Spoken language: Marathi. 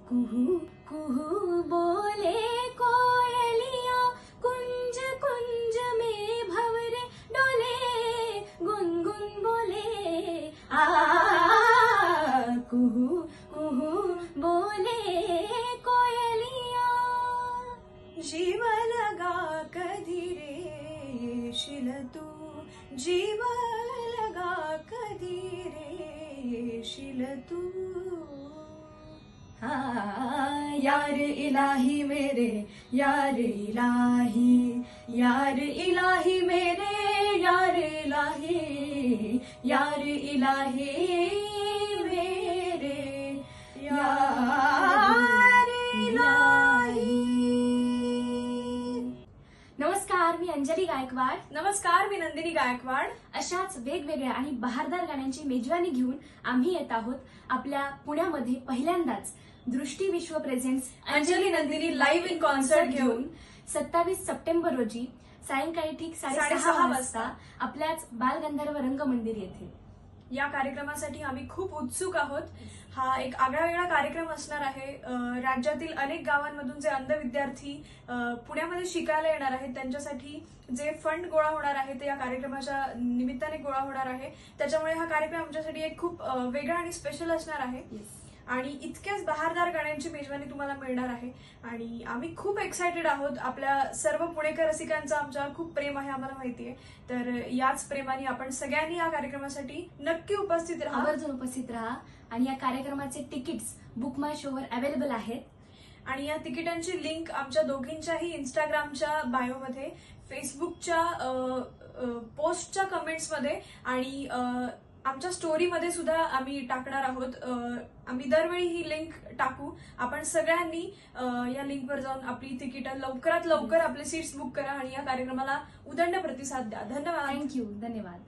कुहू कुहू बोले कोयलिया, कुंज कुंज में भंवरे डोले, गुनगुन बोले आ, कुहू कुहू बोले कोयलिया। जीव लगा कधी रे येशील तू, जीव लगा कधी रे येशील तू। यार इलाही मेरे यार इलाही, यार इलाही मेरे यार इलाही, यार इलाही मेरे यार इलाही। नमस्कार, मी अंजली गायकवाड। नमस्कार, मी नंदिनी गायकवाड। अशाच वेगवेगळ्या आणि बहारदार गाण्यांची मेजवानी घेऊन आम्ही येत आहोत आपल्या पुण्यामध्ये पहिल्यांदाच दृष्टी विश्व presents Anjali Nandini live in concert घेऊन 27 सप्टेंबर रोजी सायंकाळी ठीक 6:30 वाजता आपल्याच बालगंधर्व रंगमंदिर येथे। या कार्यक्रमासाठी आम्ही खूप उत्सुक आहोत। हा एक आगळावेगळा कार्यक्रम असणार आहे। राज्यातील अनेक गावांमधून जे अंध विद्यार्थी पुण्यामध्ये शिकायला येणार आहेत त्यांच्यासाठी जे फंड गोळा होणार आहे ते या कार्यक्रमाच्या निमित्ताने गोळा होणार आहे। त्याच्यामुळे हा कार्यक्रम आमच्यासाठी एक खूप वेगळा आणि स्पेशल असणार आहे आणि इतक्याच बहारदार गाण्यांची मेजवानी तुम्हाला मिळणार आहे आणि आम्ही खूप एक्सायटेड आहोत। आपल्या सर्व पुणेकर रसिकांचं आमच्यावर खूप प्रेम आहे, आम्हाला माहिती आहे। तर याच प्रेमाने आपण सगळ्यांनी या कार्यक्रमासाठी नक्की उपस्थित राहा, आवर्जून उपस्थित राहा। आणि या कार्यक्रमाचे तिकीट्स बुक माय शोवर अवेलेबल आहेत आणि या तिकिटांची लिंक आमच्या दोघींच्याही इंस्टाग्रामच्या बायोमध्ये, फेसबुकच्या पोस्टच्या कमेंट्समध्ये आणि आमच्या स्टोरीमध्ये सुद्धा आम्ही टाकणार आहोत। आम्ही दरवेळी ही लिंक टाकू। आपण सगळ्यांनी या लिंकवर जाऊन आपली तिकीटं लवकरात लवकर आपले सीट्स बुक करा आणि या कार्यक्रमाला उदंड प्रतिसाद द्या। धन्यवाद। थँक्यू, धन्यवाद।